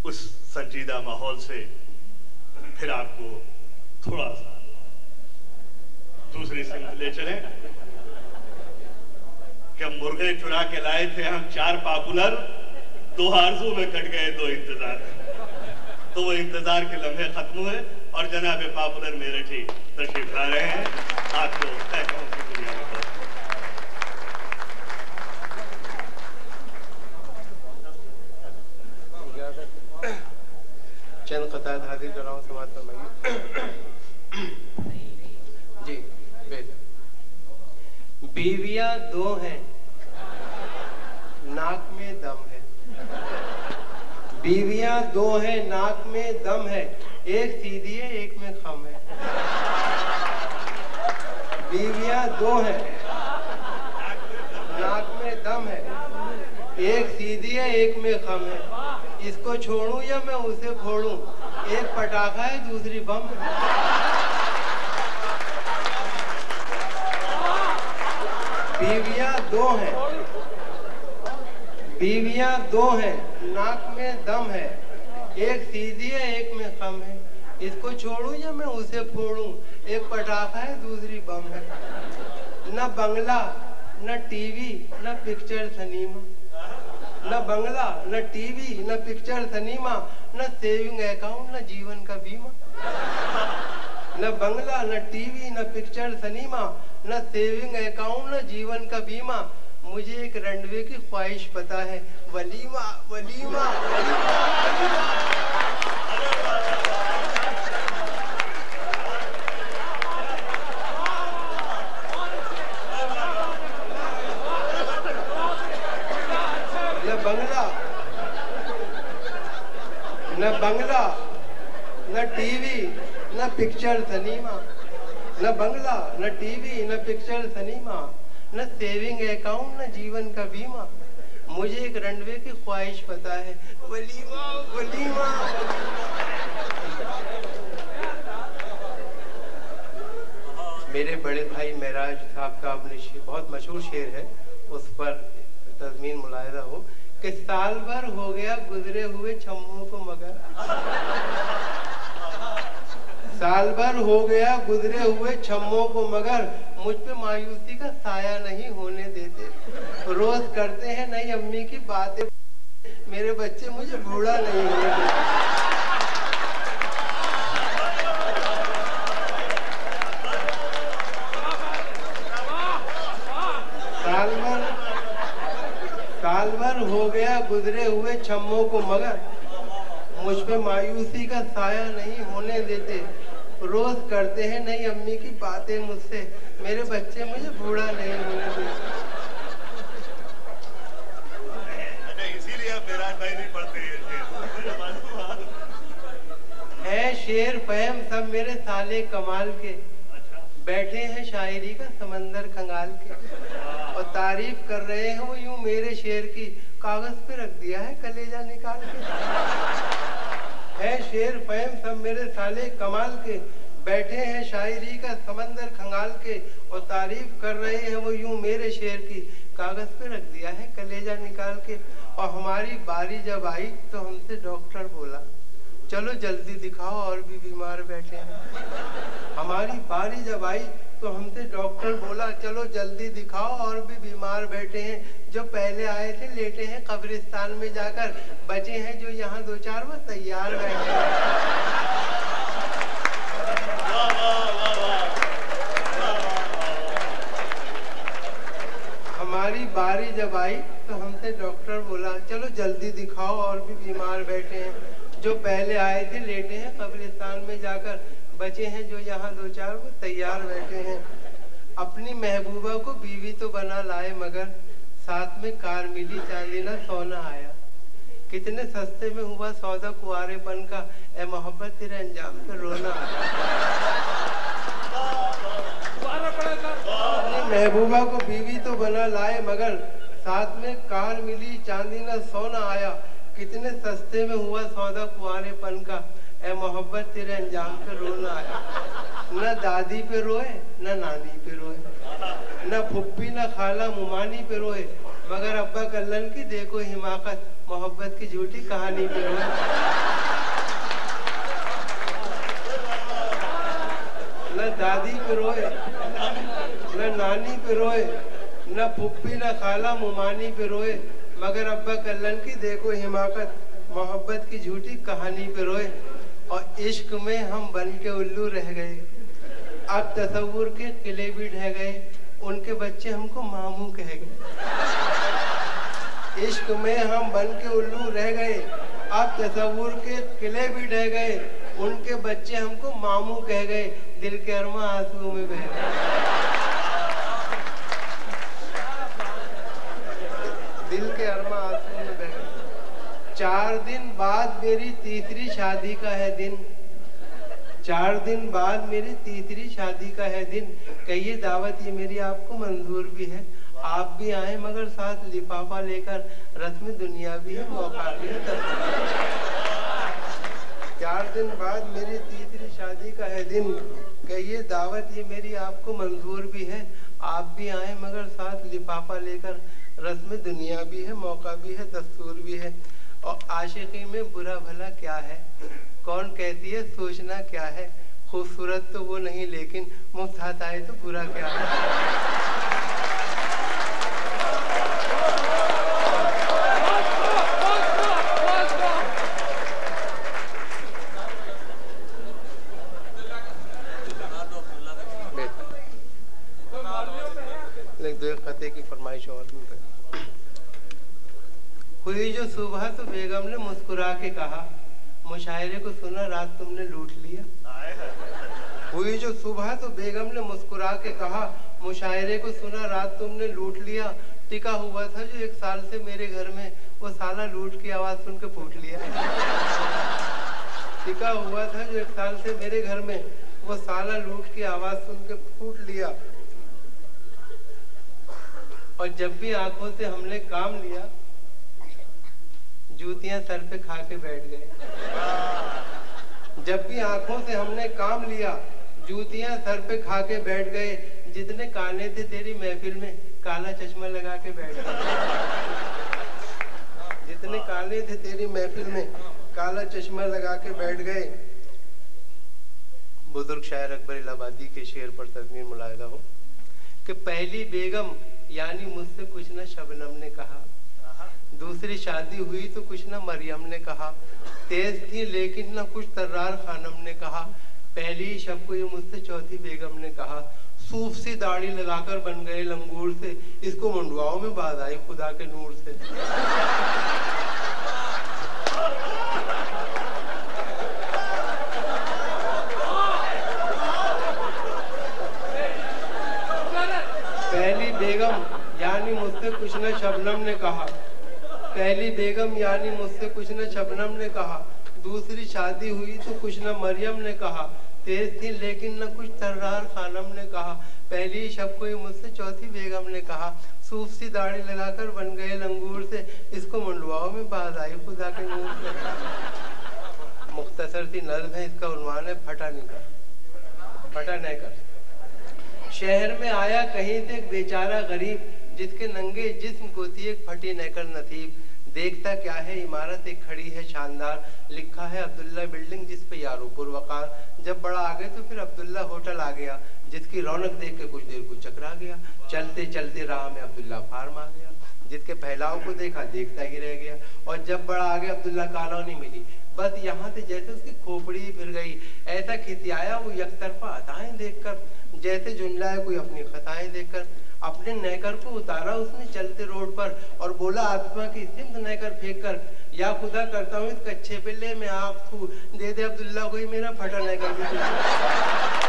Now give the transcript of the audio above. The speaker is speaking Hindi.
उस संजीदा माहौल से फिर आपको थोड़ा सा दूसरी सिमत ले चले कि हम मुर्गे चुरा के लाए थे हम 4 पॉपुलर, 2 आरज़ू में कट गए 2 इंतजार। तो वो इंतजार के लम्हे खत्म हुए और जनाब पॉपुलर मेरठी तशरीफ ला रहे हैं। आपको तहखाओं की दुनिया में चंद क़तात हाजिर कर रहा हूँ, समाज फरमाइए। जी बेशक। बीवियां 2 हैं, नाक में दम है। बीवियां 2 हैं, नाक में दम है, एक सीधी है एक में खम है। बीवियां 2 हैं, नाक में दम है, एक सीधी है एक में खम है। इसको छोड़ूं या मैं उसे फोड़ूं, एक पटाखा है दूसरी बम है। बीवियां 2 हैं, बीवियां 2 हैं, नाक में दम है, एक सीधी है एक में खम है। इसको छोड़ूं या मैं उसे फोड़ूं, एक पटाखा है दूसरी बम है। न बंगला न टीवी न पिक्चर सिनेमा, न बंगला न टीवी न पिक्चर सिनेमा, न सेविंग अकाउंट न जीवन का बीमा। न बंगला न टीवी न पिक्चर सिनेमा, न सेविंग अकाउंट न जीवन का बीमा। मुझे एक रंडवे की ख्वाहिश पता है, वलीमा वलीमा वलीमा वलीमा। न बंगला न टीवी न पिक्चर सिनेमा, न बंगला न टीवी न पिक्चर सिनेमा, न सेविंग अकाउंट न जीवन का बीमा। मुझे एक रनवे की ख्वाहिश पता है, वलीमा वलीमा। मेरे बड़े भाई महराज साहब का अपने बहुत मशहूर शेर है, उस पर तज़मीन मुलाहिज़ा हो कि साल भर हो गया गुजरे हुए छम्मों को मगर, साल भर हो गया गुजरे हुए छम्मों को मगर, मुझ पे मायूसी का साया नहीं होने देते। रोज करते हैं नई अम्मी की बातें, मेरे बच्चे मुझे बूढ़ा नहीं होने देते। साल भर हो गया गुजरे हुए छम्मों को मगर, मुझ पे मायूसी का साया नहीं होने देते। रोज करते हैं नई अम्मी की बातें मुझसे, मेरे बच्चे मुझे बूढ़ा नहीं होने देते। इसीलिए आप मेरा भाई नहीं पढ़ते हैं। शेर फहम सब मेरे साले कमाल के, बैठे हैं शायरी का समंदर खंगाल के, और तारीफ कर रहे हैं वो यूं मेरे शेर की, कागज पे रख दिया है कलेजा निकाल के। है शेर फहम सब मेरे साले कमाल के, बैठे हैं शायरी का समंदर खंगाल के, और तारीफ कर रहे हैं वो यूं मेरे शेर की, कागज पे रख दिया है कलेजा निकाल के। और हमारी बारी जब आई तो हमसे डॉक्टर बोला, चलो जल्दी दिखाओ और भी बीमार बैठे हैं। हमारी बारी जब आई तो हमसे डॉक्टर बोला, चलो जल्दी दिखाओ और भी बीमार बैठे हैं। जो पहले आए थे लेटे हैं कब्रिस्तान में जाकर, बचे हैं जो यहाँ 2-4 वो तैयार बैठे हैं। हमारी बारी जब आई तो हमसे डॉक्टर बोला, चलो जल्दी दिखाओ और भी बीमार बैठे हैं। जो पहले आए थे लेटे हैं कब्रिस्तान में जाकर, बचे हैं जो यहाँ 2-4 वो तैयार बैठे हैं। अपनी महबूबा को बीवी तो बना लाए, मगर साथ में कार मिली चांदी ना सोना आया। कितने सस्ते में हुआ सौदा कुआरेपन का, ए मोहब्बत तेरे अंजाम पे रोना आया। अपनी महबूबा को बीवी तो बना लाए, मगर साथ में कार मिली चांदी ना सोना आया। कितने सस्ते में हुआ सौदा कुआरेपन का, ए मोहब्बत तेरे अंजाम पे रोना आया। न दादी पे रोए न नानी पे रोए, न फुप्पी न खाला मुमानी पे रोए, मगर अब्बा कल्लन की देखो हिमाकत, मोहब्बत की झूठी कहानी पे रोए। दादी पे रोए, न नानी पे रोए, न फुप्पी न खाला मुमानी पे रोए, मगर अब्बा कल्लन की देखो हिमाकत, मोहब्बत की झूठी कहानी पे रोए। और इश्क में हम बन के उल्लू रह गए, अब तसव्वुर के किले भी ढह गए, उनके बच्चे हमको मामू कह गए। इश्क में हम बन के उल्लू रह गए, अब तसव्वुर के किले भी ढह गए, उनके बच्चे हमको मामू कह गए, दिल के अरमा आंसुओं में बह गए। दिल के अरमा आंसुओं में बह गए। 4 दिन बाद मेरी तीसरी शादी का है दिन, 4 दिन बाद मेरी तीसरी शादी का है दिन, कहिए दावत ये मेरी आपको मंजूर भी है, आप भी आए मगर साथ लिफाफा लेकर, रस्म दुनिया भी है मौका भी है। 4 दिन बाद मेरी तीसरी शादी का है दिन, कहिए दावत ये मेरी आपको मंजूर भी है, आप भी आए मगर साथ लिफाफा लेकर, रस्म दुनिया भी है मौका भी है दस्तूर भी है। और आशिकी में बुरा भला क्या है, कौन कहती है सोचना क्या है, खूबसूरत तो वो नहीं लेकिन मुफ्त हाथ आए तो बुरा क्या है। खते की फरमाइश और हुई जो सुबह तो बेगम ने मुस्कुरा के कहा, मुशायरे को सुना रात तुमने लूट लिया। हुई जो सुबह तो बेगम ने मुस्कुरा के कहा, मुशायरे को सुना रात तुमने लूट लिया, टिका हुआ था जो 1 साल से मेरे घर में, वो साला लूट की आवाज सुन के फूट लिया। टिका हुआ था जो 1 साल से मेरे घर में, वो साला लूट की आवाज सुन के फूट लिया। और जब भी आंखों से हमने काम लिया, जूतियां सर पे खा के बैठ गए। जब भी आंखों से हमने काम लिया, जूतियां सर पे खा के बैठ गए, जितने काने थे तेरी महफिल में, काला चश्मा लगा के बैठ गए। जितने काने थे तेरी महफिल में, काला चश्मा लगा के बैठ गए। बुजुर्ग शायर अकबर इलाहाबादी के शेर पर तज़मीर मुलाहिज़ा हो कि पहली बेगम यानी मुझसे कुछ न शबनम ने कहा, दूसरी शादी हुई तो कुछ न मरियम ने कहा, तेज थी लेकिन न कुछ तर्रार खानम ने कहा, पहली शब को ये मुझसे चौथी बेगम ने कहा, सूफ सी दाढ़ी लगाकर बन गए लंगूर से, इसको मुंडवाओं में बात आई खुदा के नूर से। पहली बेगम यानी मुझसे कुछ न शबनम ने कहा, पहली बेगम यानी मुझसे कुछ न शबनम ने कहा, दूसरी शादी हुई तो कुछ न मरियम ने कहा, तेज थी लेकिन न कुछ तर्रार खानम ने कहा, पहली शब को मुझसे चौथी बेगम ने कहा, सूफ सी दाढ़ी लगाकर बन गए लंगूर से, इसको मुंडवाओं में बाज आई खुदा के नूर से। मुख्तसर सी नज़्म है, इसका उन्वान है फटा निकर। फटा नेकर। शहर में आया कहीं से एक बेचारा गरीब, जिसके नंगे जिस्म को थी एक फटी नेकर नसीब, देखता क्या है इमारत एक खड़ी है शानदार, लिखा है अब्दुल्ला बिल्डिंग जिस पे यारो पुरवकार, जब बड़ा आ गए तो फिर अब्दुल्ला होटल आ गया, जिसकी रौनक देख के कुछ देर को चकरा गया, चलते चलते राह में अब्दुल्ला फार्म आ गया, जिसके फैलाव को देखा देखता ही रह गया, और जब बड़ा आ गया अब्दुल्ला कॉलोनी मिली, बस यहाँ से जैसे उसकी खोपड़ी फिर गई, ऐसा खिसियाया वो यकतरफा अताएं देखकर, जैसे जुमलाए कोई अपनी खताएं देखकर, अपने नहकर को उतारा उसने चलते रोड पर और बोला आत्मा की सिमत नहकर फेंक कर, या खुदा करता हूँ इस कच्चे पे ले मैं आँख थू, दे दे अब्दुल्ला कोई मेरा फटा नहकर भी।